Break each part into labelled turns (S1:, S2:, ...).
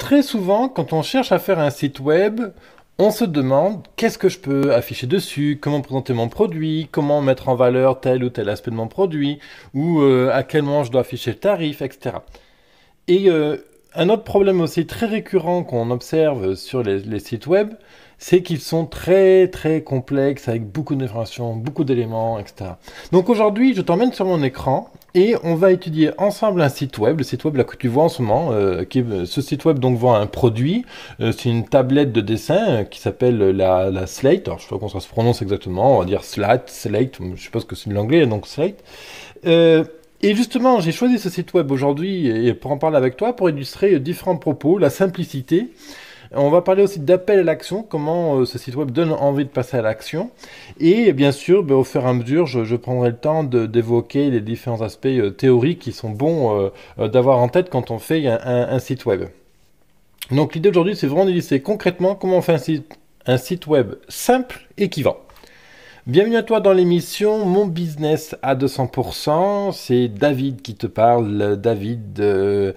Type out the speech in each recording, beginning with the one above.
S1: Très souvent, quand on cherche à faire un site web, on se demande qu'est-ce que je peux afficher dessus, comment présenter mon produit, comment mettre en valeur tel ou tel aspect de mon produit, ou à quel moment je dois afficher le tarif, etc. Et un autre problème aussi très récurrent qu'on observe sur les sites web, c'est qu'ils sont très très complexes avec beaucoup d'informations, beaucoup d'éléments, etc. Donc aujourd'hui, je t'emmène sur mon écran et on va étudier ensemble un site web, le site web là que tu vois en ce moment. Ce site web donc vend un produit, c'est une tablette de dessin qui s'appelle la Slate. Alors je sais pas comment ça se prononce exactement, on va dire Slate, je suppose que c'est de l'anglais, donc Slate. Euh, et justement, j'ai choisi ce site web aujourd'hui et pour en parler avec toi, pour illustrer différents propos, la simplicité. On va parler aussi d'appel à l'action, comment ce site web donne envie de passer à l'action. Et bien sûr, au fur et à mesure, je prendrai le temps d'évoquer les différents aspects théoriques qui sont bons d'avoir en tête quand on fait un site web. Donc l'idée aujourd'hui, c'est vraiment d'illustrer concrètement comment on fait un site web simple et qui vend. Bienvenue à toi dans l'émission Mon Business à 200%. C'est David qui te parle. David,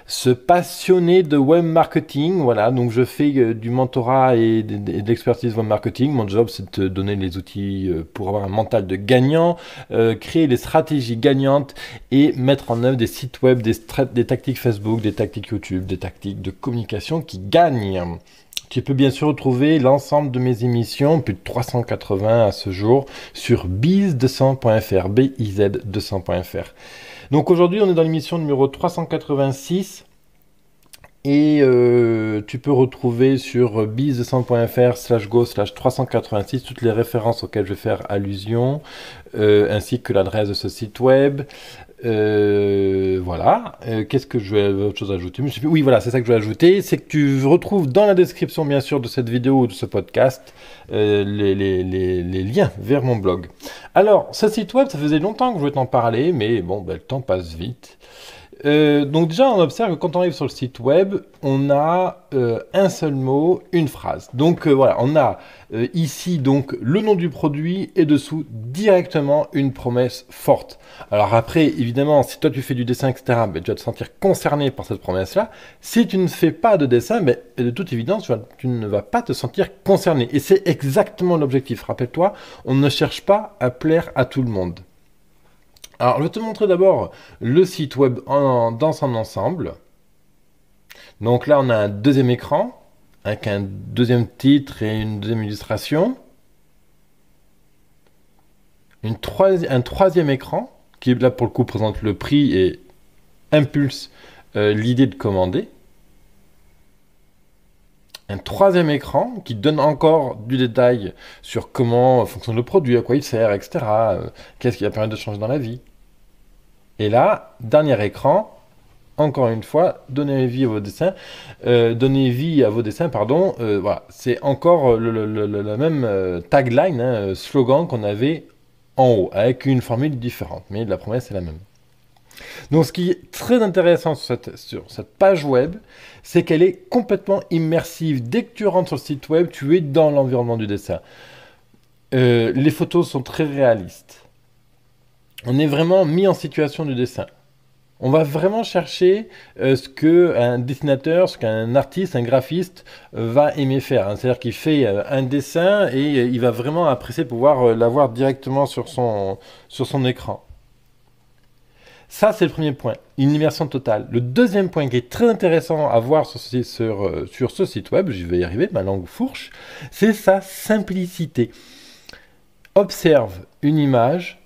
S1: ce passionné de web marketing. Voilà, donc je fais du mentorat et de l'expertise web marketing. Mon job, c'est de te donner les outils pour avoir un mental de gagnant, créer des stratégies gagnantes et mettre en œuvre des sites web, des tactiques Facebook, des tactiques YouTube, des tactiques de communication qui gagnent. Tu peux bien sûr retrouver l'ensemble de mes émissions, plus de 380 à ce jour, sur biz200.fr, biz200.fr. Donc aujourd'hui, on est dans l'émission numéro 386 et tu peux retrouver sur biz200.fr/go/386 toutes les références auxquelles je vais faire allusion, ainsi que l'adresse de ce site web. Voilà. Qu'est-ce que je vais autre chose à ajouter? Oui, voilà, c'est ça que je vais ajouter. C'est que tu retrouves dans la description, bien sûr, de cette vidéo ou de ce podcast, les liens vers mon blog. Alors, ce site web, ça faisait longtemps que je voulais t'en parler, mais bon, le temps passe vite. Donc déjà, on observe que quand on arrive sur le site web, on a un seul mot, une phrase. Donc voilà, on a ici donc le nom du produit et dessous directement une promesse forte. Alors après, évidemment, si toi tu fais du dessin, etc., tu vas te sentir concerné par cette promesse-là. Si tu ne fais pas de dessin, de toute évidence, tu ne vas pas te sentir concerné. Et c'est exactement l'objectif. Rappelle-toi, on ne cherche pas à plaire à tout le monde. Alors, je vais te montrer d'abord le site web dans son ensemble. Donc là, on a un deuxième écran avec un deuxième titre et une deuxième illustration. Un troisième écran qui, là, pour le coup, présente le prix et impulse l'idée de commander. Un troisième écran qui donne encore du détail sur comment fonctionne le produit, à quoi il sert, etc. Qu'est-ce qui va permettre de changer dans la vie. Et là, dernier écran, encore une fois, donnez vie à vos dessins. Voilà, c'est encore la même tagline, slogan qu'on avait en haut, avec une formule différente, mais la promesse est la même. Donc ce qui est très intéressant sur cette page web, c'est qu'elle est complètement immersive. Dès que tu rentres sur le site web, tu es dans l'environnement du dessin. Les photos sont très réalistes. On est vraiment mis en situation du dessin. On va vraiment chercher ce qu'un dessinateur, ce qu'un artiste, un graphiste va aimer faire. C'est-à-dire qu'il fait un dessin et il va vraiment apprécier pouvoir l'avoir directement sur son écran. Ça, c'est le premier point, une immersion totale. Le deuxième point qui est très intéressant à voir sur ce site web, j'y vais y arriver, ma langue fourche, c'est sa simplicité. Observe une image,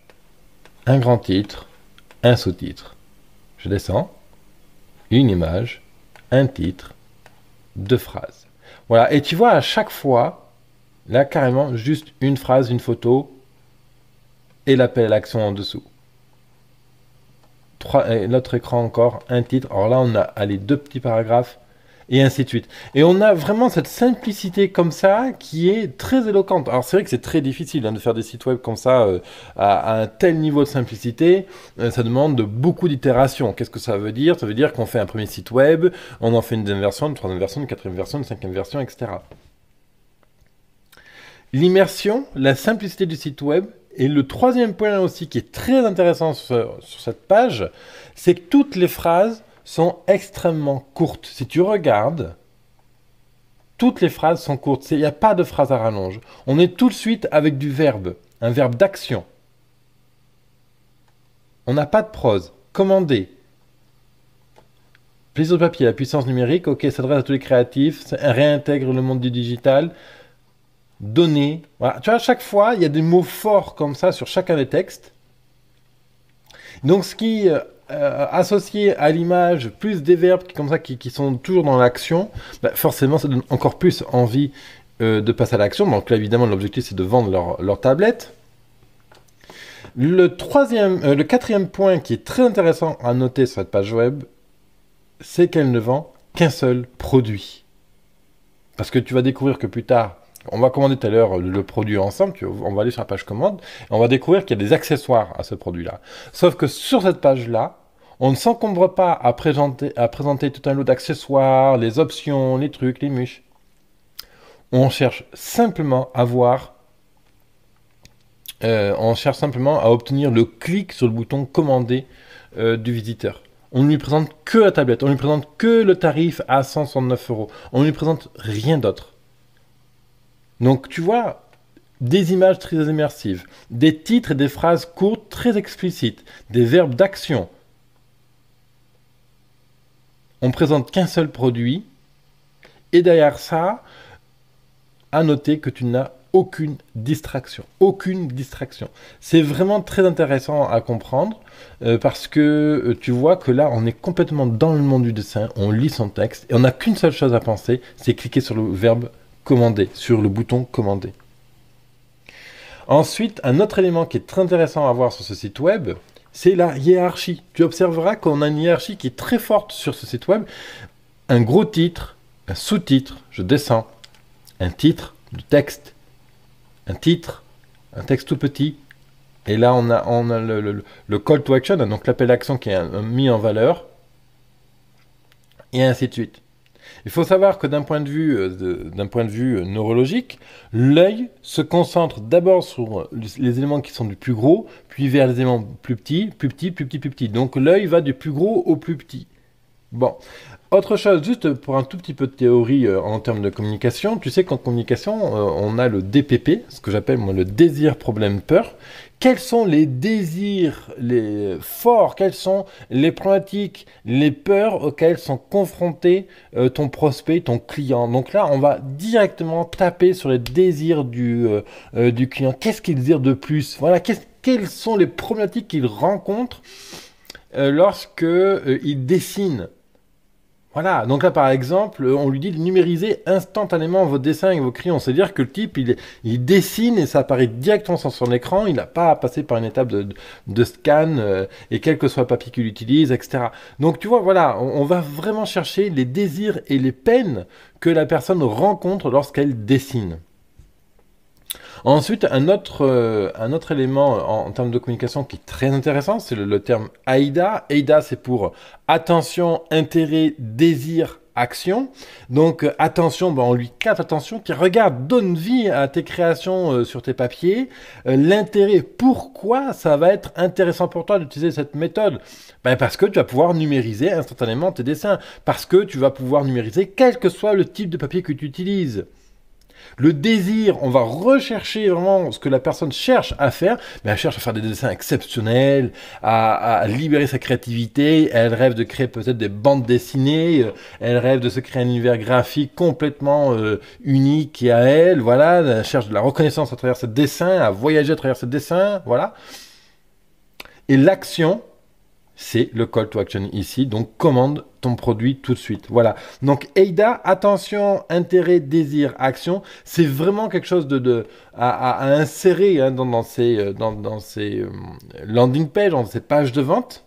S1: un grand titre, un sous-titre. Je descends, une image, un titre, deux phrases. Voilà, et tu vois à chaque fois, là carrément, juste une phrase, une photo, et l'appel à l'action en dessous. L'autre écran encore, un titre. Alors là, on a deux petits paragraphes et ainsi de suite. Et on a vraiment cette simplicité comme ça qui est très éloquente. Alors c'est vrai que c'est très difficile de faire des sites web comme ça à un tel niveau de simplicité. Ça demande beaucoup d'itérations. Qu'est-ce que ça veut dire? Ça veut dire qu'on fait un premier site web, on en fait une deuxième version, une troisième version, une quatrième version, une cinquième version, etc. L'immersion, la simplicité du site web. Et le troisième point aussi qui est très intéressant sur cette page, c'est que toutes les phrases sont extrêmement courtes. Si tu regardes, toutes les phrases sont courtes. Il n'y a pas de phrase à rallonge. On est tout de suite avec du verbe, un verbe d'action. On n'a pas de prose. Commander. Plaisir de papier, la puissance numérique, ok, s'adresse à tous les créatifs, réintègre le monde du digital, donner. Voilà. Tu vois, à chaque fois, il y a des mots forts comme ça sur chacun des textes. Donc, ce qui associé à l'image, plus des verbes comme ça qui sont toujours dans l'action, bah, forcément, ça donne encore plus envie de passer à l'action. Donc là, évidemment, l'objectif, c'est de vendre leur tablette. Le quatrième point qui est très intéressant à noter sur cette page web, c'est qu'elle ne vend qu'un seul produit. Parce que tu vas découvrir que plus tard, on va commander tout à l'heure le produit ensemble, on va aller sur la page commande, et on va découvrir qu'il y a des accessoires à ce produit-là. Sauf que sur cette page-là, on ne s'encombre pas à présenter tout un lot d'accessoires, les options, les trucs, les mûches. On cherche simplement à obtenir le clic sur le bouton commander du visiteur. On ne lui présente que la tablette, on ne lui présente que le tarif à 169 €. On ne lui présente rien d'autre. Donc tu vois, des images très immersives, des titres et des phrases courtes très explicites, des verbes d'action. On ne présente qu'un seul produit, et derrière ça, à noter que tu n'as aucune distraction. Aucune distraction. C'est vraiment très intéressant à comprendre parce que tu vois que là, on est complètement dans le monde du dessin, on lit son texte et on n'a qu'une seule chose à penser, c'est cliquer sur le verbe commander, sur le bouton commander. Ensuite, un autre élément qui est très intéressant à voir sur ce site web, c'est la hiérarchie. Tu observeras qu'on a une hiérarchie qui est très forte sur ce site web. Un gros titre, un sous-titre, je descends, un titre, du texte, un titre, un texte tout petit, et là on a le call to action, donc l'appel à l'action qui est mis en valeur, et ainsi de suite. Il faut savoir que d'un point de vue neurologique, l'œil se concentre d'abord sur les éléments qui sont du plus gros, puis vers les éléments plus petits, plus petits, plus petits, plus petits. Donc l'œil va du plus gros au plus petit. Bon, autre chose, juste pour un tout petit peu de théorie en termes de communication, tu sais qu'en communication, on a le DPP, ce que j'appelle moi le désir, problème, peur. Quels sont les désirs les forts, quelles sont les problématiques, les peurs auxquelles sont confrontés ton prospect, ton client. Donc là, on va directement taper sur les désirs du client. Qu'est-ce qu'il désire de plus? Voilà, quelles sont les problématiques qu'il rencontre lorsque il dessine. Voilà, donc là par exemple, on lui dit de numériser instantanément vos dessins et vos crayons. C'est-à-dire que le type, il dessine et ça apparaît directement sur son écran, il n'a pas à passer par une étape de scan et quel que soit le papier qu'il utilise, etc. Donc tu vois, voilà, on va vraiment chercher les désirs et les peines que la personne rencontre lorsqu'elle dessine. Ensuite, un autre élément en termes de communication qui est très intéressant, c'est le terme AIDA. AIDA, c'est pour attention, intérêt, désir, action. Donc, attention, on lui capte attention, qui regarde, donne vie à tes créations sur tes papiers. L'intérêt, pourquoi ça va être intéressant pour toi d'utiliser cette méthode? Parce que tu vas pouvoir numériser instantanément tes dessins. Parce que tu vas pouvoir numériser quel que soit le type de papier que tu utilises. Le désir, on va rechercher vraiment ce que la personne cherche à faire, mais elle cherche à faire des dessins exceptionnels, à libérer sa créativité, elle rêve de créer peut-être des bandes dessinées, elle rêve de se créer un univers graphique complètement unique et à elle, voilà, elle cherche de la reconnaissance à travers ses dessins, à voyager à travers ses dessins, voilà. Et l'action, c'est le call to action ici, donc commande ton produit tout de suite. Voilà, donc AIDA, attention, intérêt, désir, action, c'est vraiment quelque chose à insérer dans ces landing pages, dans ces pages de vente.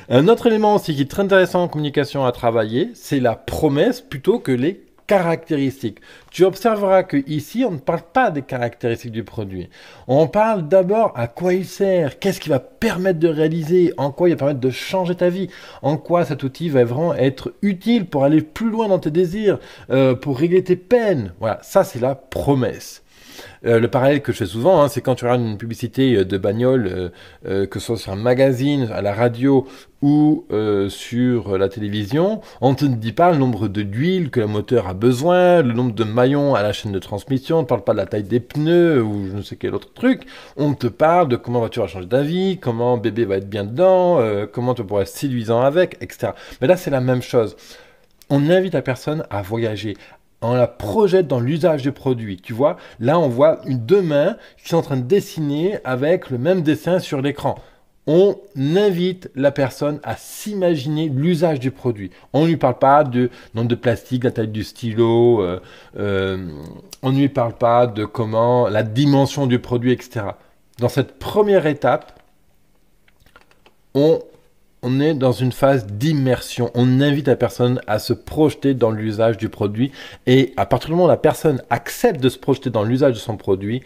S1: Un autre élément aussi qui est très intéressant en communication à travailler, c'est la promesse plutôt que les caractéristiques. Tu observeras que ici, on ne parle pas des caractéristiques du produit. On parle d'abord à quoi il sert, qu'est-ce qui va permettre de réaliser, en quoi il va permettre de changer ta vie, en quoi cet outil va vraiment être utile pour aller plus loin dans tes désirs, pour régler tes peines. Voilà, ça c'est la promesse. Le parallèle que je fais souvent, hein, c'est quand tu regardes une publicité de bagnole, que ce soit sur un magazine, à la radio ou sur la télévision, on ne te dit pas le nombre d'huile que le moteur a besoin, le nombre de maillons à la chaîne de transmission, on ne parle pas de la taille des pneus ou je ne sais quel autre truc, on te parle de comment la voiture va changer d'avis, comment bébé va être bien dedans, comment tu pourras être séduisant avec, etc. Mais là, c'est la même chose. On invite la personne à voyager. On la projette dans l'usage du produit. Tu vois, là, on voit deux mains qui sont en train de dessiner avec le même dessin sur l'écran. On invite la personne à s'imaginer l'usage du produit. On ne lui parle pas de nombre de plastique, la taille du stylo, on ne lui parle pas de comment, la dimension du produit, etc. Dans cette première étape, on est dans une phase d'immersion. On invite la personne à se projeter dans l'usage du produit. Et à partir du moment où la personne accepte de se projeter dans l'usage de son produit,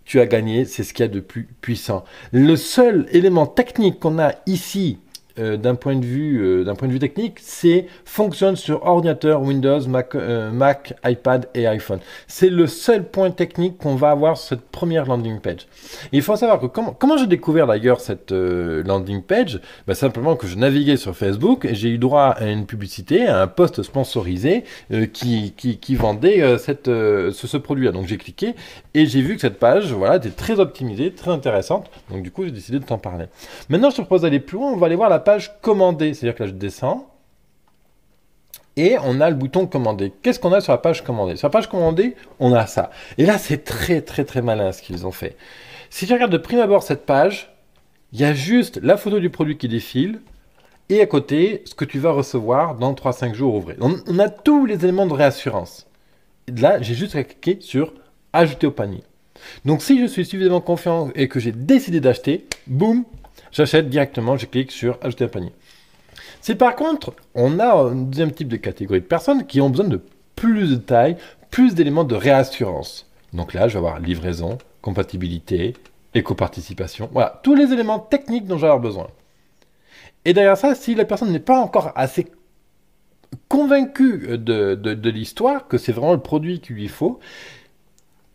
S1: tu as gagné, c'est ce qu'il y a de plus puissant. Le seul élément technique qu'on a ici, d'un point de vue technique, c'est fonctionne sur ordinateur, Windows, Mac, iPad et iPhone. C'est le seul point technique qu'on va avoir sur cette première landing page. Et il faut savoir que comment j'ai découvert d'ailleurs cette landing page, simplement que je naviguais sur Facebook et j'ai eu droit à une publicité, à un post sponsorisé qui vendait ce produit-là. Donc j'ai cliqué et j'ai vu que cette page, voilà, était très optimisée, très intéressante. Donc du coup, j'ai décidé de t'en parler. Maintenant, je te propose d'aller plus loin. On va aller voir la page commander. C'est-à-dire que là, je descends et on a le bouton commander. Qu'est-ce qu'on a sur la page commander? Sur la page commander, on a ça. Et là, c'est très, très, très malin ce qu'ils ont fait. Si tu regardes de prime abord cette page, il y a juste la photo du produit qui défile et à côté, ce que tu vas recevoir dans 3-5 jours ouvrés. On a tous les éléments de réassurance. Et là, j'ai juste à cliquer sur ajouter au panier. Donc, si je suis suffisamment confiant et que j'ai décidé d'acheter, boum, j'achète directement, je clique sur ajouter un panier. Si par contre, on a un deuxième type de catégorie de personnes qui ont besoin de plus de détails, plus d'éléments de réassurance. Donc là, je vais avoir livraison, compatibilité, éco-participation, voilà, tous les éléments techniques dont j'ai besoin. Et derrière ça, si la personne n'est pas encore assez convaincue de l'histoire, que c'est vraiment le produit qu'il lui faut,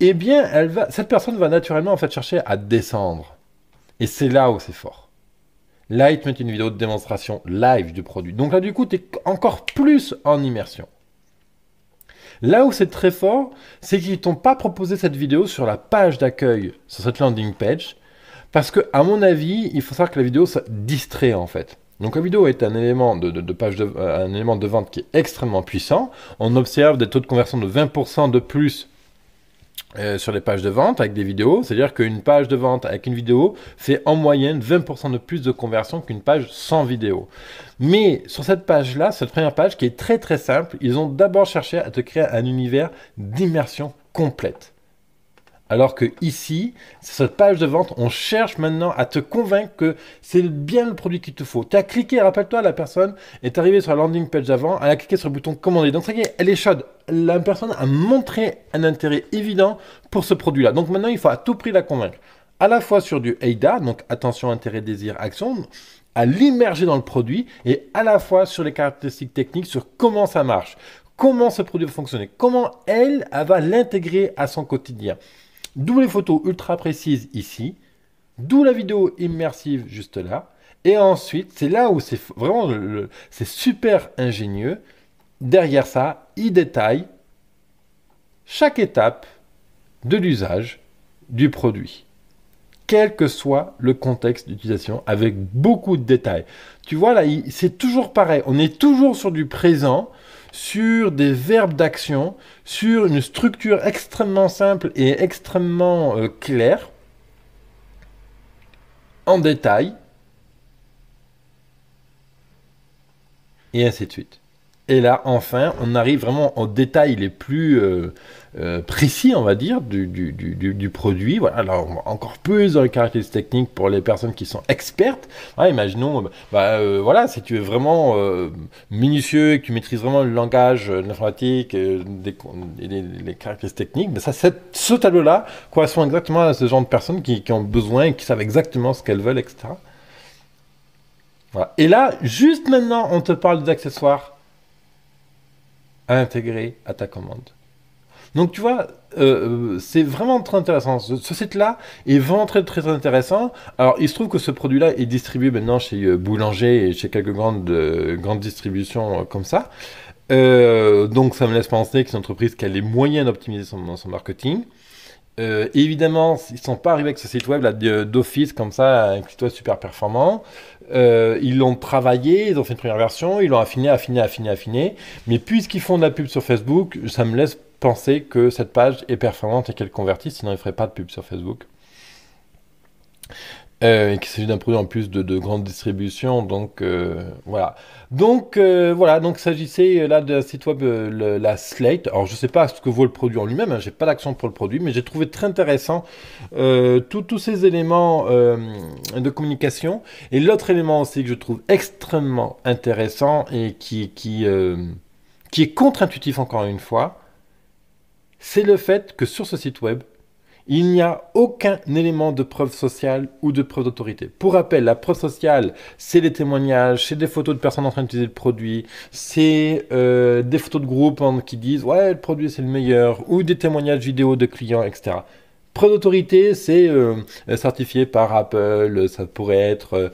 S1: eh bien, cette personne va naturellement en fait chercher à descendre. Et c'est là où c'est fort. Là, ils te mettent une vidéo de démonstration live du produit. Donc là, du coup, tu es encore plus en immersion. Là où c'est très fort, c'est qu'ils t'ont pas proposé cette vidéo sur la page d'accueil, sur cette landing page, parce que, à mon avis, il faut savoir que la vidéo, ça distrait en fait. Donc la vidéo est un élément un élément de vente qui est extrêmement puissant. On observe des taux de conversion de 20% de plus sur les pages de vente avec des vidéos, c'est-à-dire qu'une page de vente avec une vidéo fait en moyenne 20% de plus de conversion qu'une page sans vidéo. Mais sur cette page-là, cette première page qui est très très simple, ils ont d'abord cherché à te créer un univers d'immersion complète. Alors que ici, sur cette page de vente, on cherche maintenant à te convaincre que c'est bien le produit qu'il te faut. Tu as cliqué, rappelle-toi, la personne est arrivée sur la landing page avant, elle a cliqué sur le bouton commander. Donc ça y est, elle est chaude. La personne a montré un intérêt évident pour ce produit-là. Donc maintenant, il faut à tout prix la convaincre. À la fois sur du AIDA, donc attention, intérêt, désir, action, à l'immerger dans le produit, et à la fois sur les caractéristiques techniques, sur comment ça marche, comment ce produit va fonctionner, comment elle va l'intégrer à son quotidien. D'où les photos ultra précises ici, d'où la vidéo immersive juste là. Et ensuite, c'est là où c'est vraiment c'est super ingénieux. Derrière ça, il détaille chaque étape de l'usage du produit, quel que soit le contexte d'utilisation, avec beaucoup de détails. Tu vois là, c'est toujours pareil. On est toujours sur du présent, sur des verbes d'action, sur une structure extrêmement simple et extrêmement claire, en détail, et ainsi de suite. Et là, enfin, on arrive vraiment aux détails les plus précis, on va dire, du produit. Voilà, alors encore plus dans les caractéristiques techniques pour les personnes qui sont expertes. Ouais, imaginons, voilà, si tu es vraiment minutieux et que tu maîtrises vraiment le langage de l'informatique et les caractéristiques techniques, ce tableau-là correspond exactement à ce genre de personnes qui ont besoin et qui savent exactement ce qu'elles veulent, etc. Voilà. Et là, juste maintenant, on te parle des accessoires à intégrer à ta commande. Donc tu vois, c'est vraiment très intéressant. Ce site-là est vraiment très très intéressant. Alors il se trouve que ce produit-là est distribué maintenant chez Boulanger et chez quelques grandes distributions comme ça. Donc ça me laisse penser que c'est une entreprise qui a les moyens d'optimiser son marketing. Évidemment, ils sont pas arrivés avec ce site web là d'office comme ça, un site web super performant. Ils l'ont travaillé, ils ont fait une première version, ils l'ont affiné. Mais puisqu'ils font de la pub sur Facebook, ça me laisse penser que cette page est performante et qu'elle convertit, sinon ils feraient pas de pub sur Facebook. Et qu'il s'agit d'un produit en plus de grande distribution, donc voilà. Donc voilà, donc il s'agissait là d'un site web, la Slate. Alors je sais pas ce que vaut le produit en lui-même, hein, j'ai pas d'action pour le produit, mais j'ai trouvé très intéressant tous ces éléments de communication. Et l'autre élément aussi que je trouve extrêmement intéressant et qui est contre-intuitif encore une fois, c'est le fait que sur ce site web, il n'y a aucun élément de preuve sociale ou de preuve d'autorité. Pour rappel, la preuve sociale, c'est des témoignages, c'est des photos de personnes en train d'utiliser le produit, c'est des photos de groupe qui disent «Ouais, le produit c'est le meilleur» ou des témoignages vidéo de clients, etc. Preuve d'autorité, c'est certifié par Apple, ça pourrait être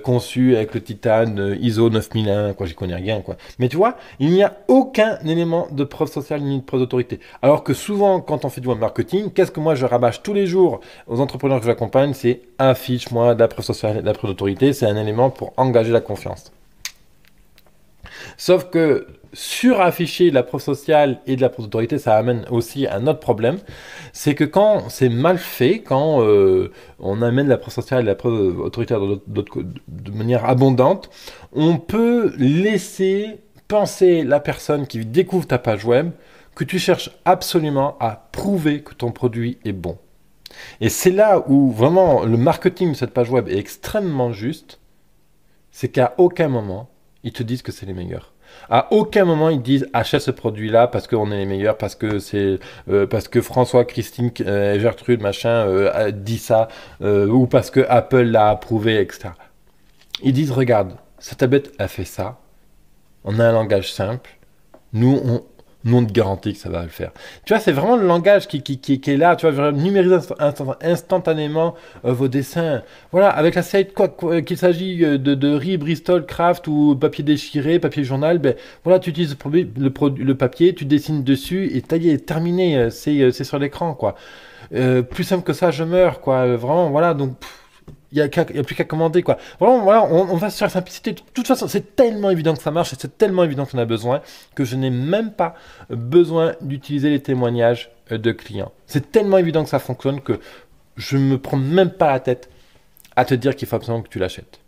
S1: conçu avec le titane ISO 9001, quoi, j'y connais rien, quoi. Mais tu vois, il n'y a aucun élément de preuve sociale ni de preuve d'autorité. Alors que souvent, quand on fait du web marketing, qu'est-ce que moi je rabâche tous les jours aux entrepreneurs que j'accompagne, c'est affiche-moi de la preuve sociale et de la preuve d'autorité, c'est un élément pour engager la confiance. Sauf que surafficher de la preuve sociale et de la preuve d'autorité, ça amène aussi un autre problème. C'est que quand c'est mal fait, quand on amène la preuve sociale et la preuve autoritaire de manière abondante, on peut laisser penser la personne qui découvre ta page web que tu cherches absolument à prouver que ton produit est bon. Et c'est là où vraiment le marketing de cette page web est extrêmement juste, c'est qu'à aucun moment, ils te disent que c'est les meilleurs. À aucun moment ils disent achète ce produit-là parce qu'on est les meilleurs, parce que François, Christine, Gertrude, machin a dit ça, ou parce que Apple l'a approuvé, etc. Ils disent regarde, cette tablette a fait ça, on a un langage simple, nous on te garantit que ça va le faire. Tu vois, c'est vraiment le langage qui est là. Tu vois, numériser instantanément vos dessins. Voilà, avec la Slate, qu'il s'agit de riz, Bristol, Craft ou papier déchiré, papier journal, ben voilà, tu utilises le papier, tu dessines dessus et taillé, terminé. C'est sur l'écran, quoi. Plus simple que ça, je meurs, quoi. Vraiment, voilà, donc. Il n'y a plus qu'à commander, quoi. Vraiment, voilà, on va sur la simplicité. De toute façon, c'est tellement évident que ça marche et c'est tellement évident qu'on a besoin que je n'ai même pas besoin d'utiliser les témoignages de clients. C'est tellement évident que ça fonctionne que je ne me prends même pas la tête à te dire qu'il faut absolument que tu l'achètes.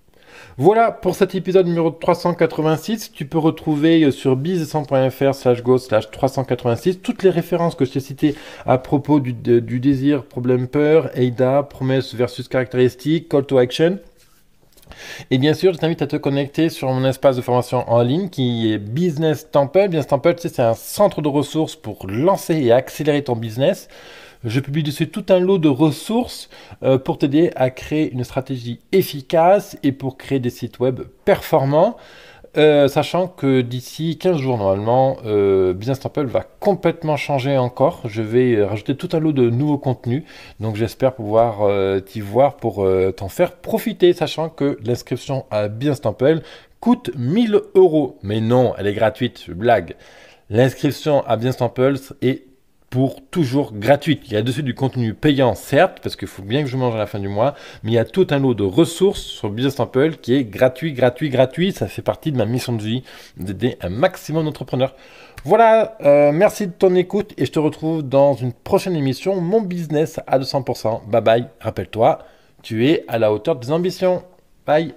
S1: Voilà pour cet épisode numéro 386. Tu peux retrouver sur business100.fr/go/386 toutes les références que je t'ai citées à propos du désir, problème, peur, AIDA, promesse versus caractéristique, call to action. Et bien sûr, je t'invite à te connecter sur mon espace de formation en ligne qui est Business Temple. Business Temple, c'est un centre de ressources pour lancer et accélérer ton business. Je publie dessus tout un lot de ressources pour t'aider à créer une stratégie efficace et pour créer des sites web performants. Sachant que d'ici 15 jours normalement, Business Temple va complètement changer encore. Je vais rajouter tout un lot de nouveaux contenus. Donc j'espère pouvoir t'y voir pour t'en faire profiter. Sachant que l'inscription à Business Temple coûte 1 000 €. Mais non, elle est gratuite, je blague. L'inscription à Business Temple est pour toujours gratuite. Il y a dessus du contenu payant, certes, parce qu'il faut bien que je mange à la fin du mois, mais il y a tout un lot de ressources sur Business Temple qui est gratuit. Ça fait partie de ma mission de vie, d'aider un maximum d'entrepreneurs. Voilà, merci de ton écoute et je te retrouve dans une prochaine émission, Mon Business à 200%. Bye bye, rappelle-toi, tu es à la hauteur des ambitions. Bye.